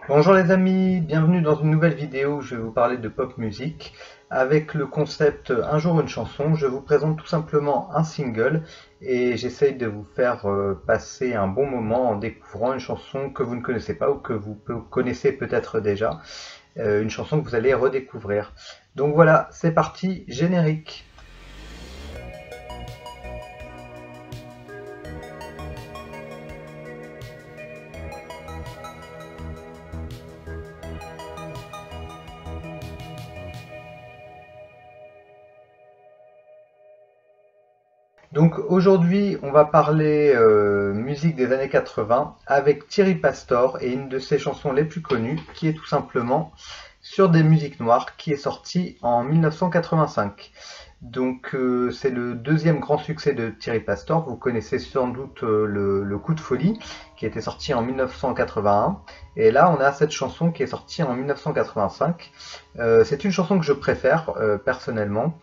Bonjour les amis, bienvenue dans une nouvelle vidéo où je vais vous parler de pop music. Avec le concept Un jour une chanson, je vous présente tout simplement un single et j'essaye de vous faire passer un bon moment en découvrant une chanson que vous ne connaissez pas ou que vous connaissez peut-être déjà, une chanson que vous allez redécouvrir. Donc voilà, c'est parti, générique. Donc aujourd'hui, on va parler musique des années 80 avec Thierry Pastor et une de ses chansons les plus connues qui est tout simplement Sur des musiques noires qui est sortie en 1985. Donc c'est le deuxième grand succès de Thierry Pastor. Vous connaissez sans doute le Coup de folie qui était sorti en 1981. Et là on a cette chanson qui est sortie en 1985. C'est une chanson que je préfère personnellement.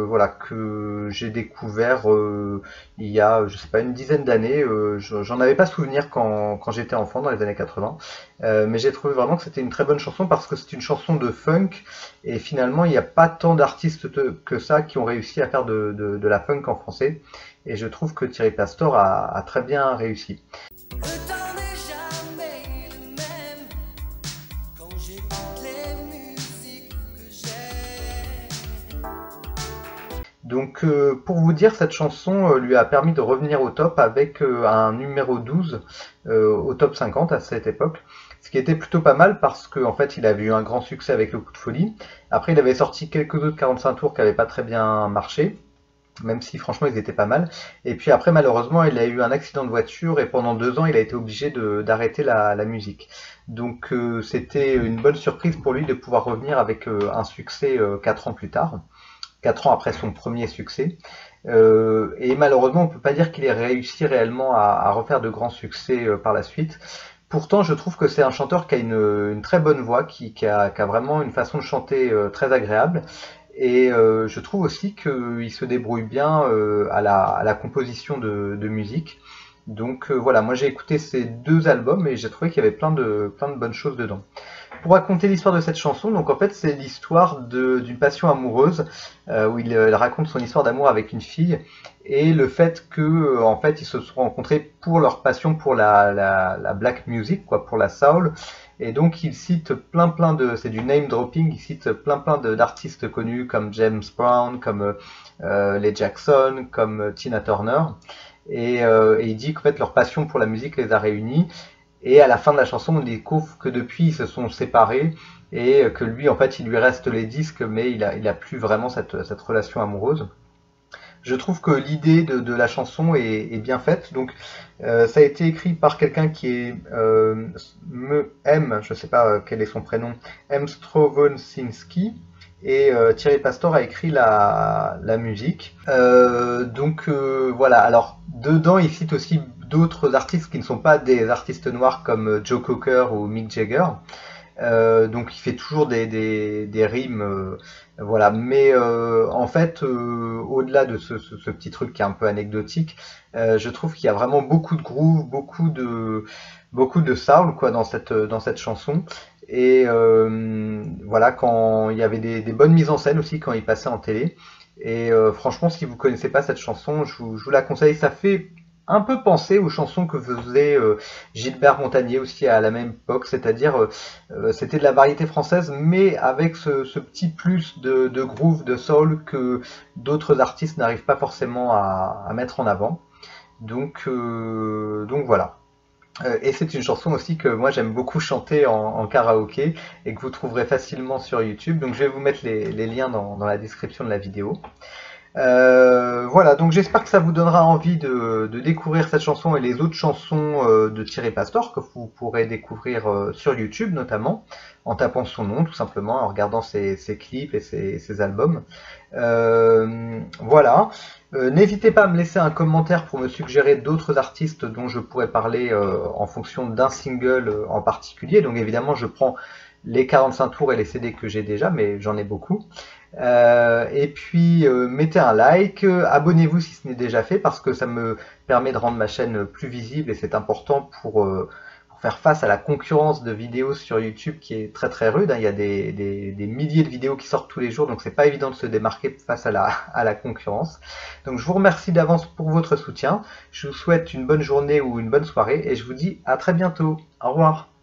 Voilà que j'ai découvert il y a je sais pas une dizaine d'années. J'en avais pas souvenir quand j'étais enfant dans les années 80, mais j'ai trouvé vraiment que c'était une très bonne chanson parce que c'est une chanson de funk et finalement il n'y a pas tant d'artistes que ça qui ont réussi à faire de la funk en français et je trouve que Thierry Pastor a très bien réussi. Le temps n'est jamais le même quand j'écoute les musiques que j'aime. Donc pour vous dire, cette chanson lui a permis de revenir au top avec un numéro 12 au top 50 à cette époque. Ce qui était plutôt pas mal parce qu'en fait il avait eu un grand succès avec le Coup de folie. Après il avait sorti quelques autres 45 tours qui n'avaient pas très bien marché, même si franchement ils étaient pas mal. Et puis après malheureusement il a eu un accident de voiture et pendant 2 ans il a été obligé d'arrêter la musique. Donc c'était une bonne surprise pour lui de pouvoir revenir avec un succès 4 ans plus tard. 4 ans après son premier succès. Et malheureusement, on ne peut pas dire qu'il ait réussi réellement à refaire de grands succès par la suite. Pourtant, je trouve que c'est un chanteur qui a une très bonne voix, qui a vraiment une façon de chanter très agréable. Et je trouve aussi qu'il se débrouille bien à la composition de musique. Donc voilà, moi j'ai écouté ces deux albums et j'ai trouvé qu'il y avait plein de bonnes choses dedans. Pour raconter l'histoire de cette chanson, donc en fait c'est l'histoire d'une passion amoureuse où il raconte son histoire d'amour avec une fille et le fait que en fait ils se sont rencontrés pour leur passion pour la black music, quoi, pour la soul. Et donc il cite c'est du name dropping, il cite d'artistes connus comme James Brown, comme les Jackson, comme Tina Turner. Et il dit qu'en fait leur passion pour la musique les a réunis. Et à la fin de la chanson, on découvre que depuis ils se sont séparés et que lui, en fait, il lui reste les disques, mais il a plus vraiment cette relation amoureuse. Je trouve que l'idée de la chanson est bien faite. Donc, ça a été écrit par quelqu'un qui est je sais pas quel est son prénom, M. Strawonsinski. Et Thierry Pastor a écrit la musique. Voilà, alors dedans il cite aussi d'autres artistes qui ne sont pas des artistes noirs comme Joe Cocker ou Mick Jagger. Donc il fait toujours des rimes, voilà. Mais en fait, au-delà de ce petit truc qui est un peu anecdotique, je trouve qu'il y a vraiment beaucoup de groove, beaucoup de soul quoi dans cette chanson. Et voilà, quand il y avait des bonnes mises en scène aussi quand il passait en télé. Et franchement, si vous connaissez pas cette chanson, je vous la conseille. Ça fait un peu penser aux chansons que faisait Gilbert Montagné aussi à la même époque, c'est-à-dire c'était de la variété française, mais avec ce petit plus de groove, de soul que d'autres artistes n'arrivent pas forcément à mettre en avant. Donc voilà. Et c'est une chanson aussi que moi j'aime beaucoup chanter en karaoké et que vous trouverez facilement sur YouTube. Donc je vais vous mettre les liens dans la description de la vidéo. Voilà, donc j'espère que ça vous donnera envie de découvrir cette chanson et les autres chansons de Thierry Pastor que vous pourrez découvrir sur YouTube notamment, en tapant son nom tout simplement, en regardant ses clips et ses albums. Voilà. N'hésitez pas à me laisser un commentaire pour me suggérer d'autres artistes dont je pourrais parler en fonction d'un single en particulier. Donc évidemment, je prends les 45 tours et les CD que j'ai déjà, mais j'en ai beaucoup. Et puis mettez un like, abonnez-vous si ce n'est déjà fait parce que ça me permet de rendre ma chaîne plus visible et c'est important pour pour faire face à la concurrence de vidéos sur YouTube qui est très très rude, hein. Il y a des milliers de vidéos qui sortent tous les jours, donc c'est pas évident de se démarquer face à la concurrence. Donc je vous remercie d'avance pour votre soutien. Je vous souhaite une bonne journée ou une bonne soirée et je vous dis à très bientôt. Au revoir.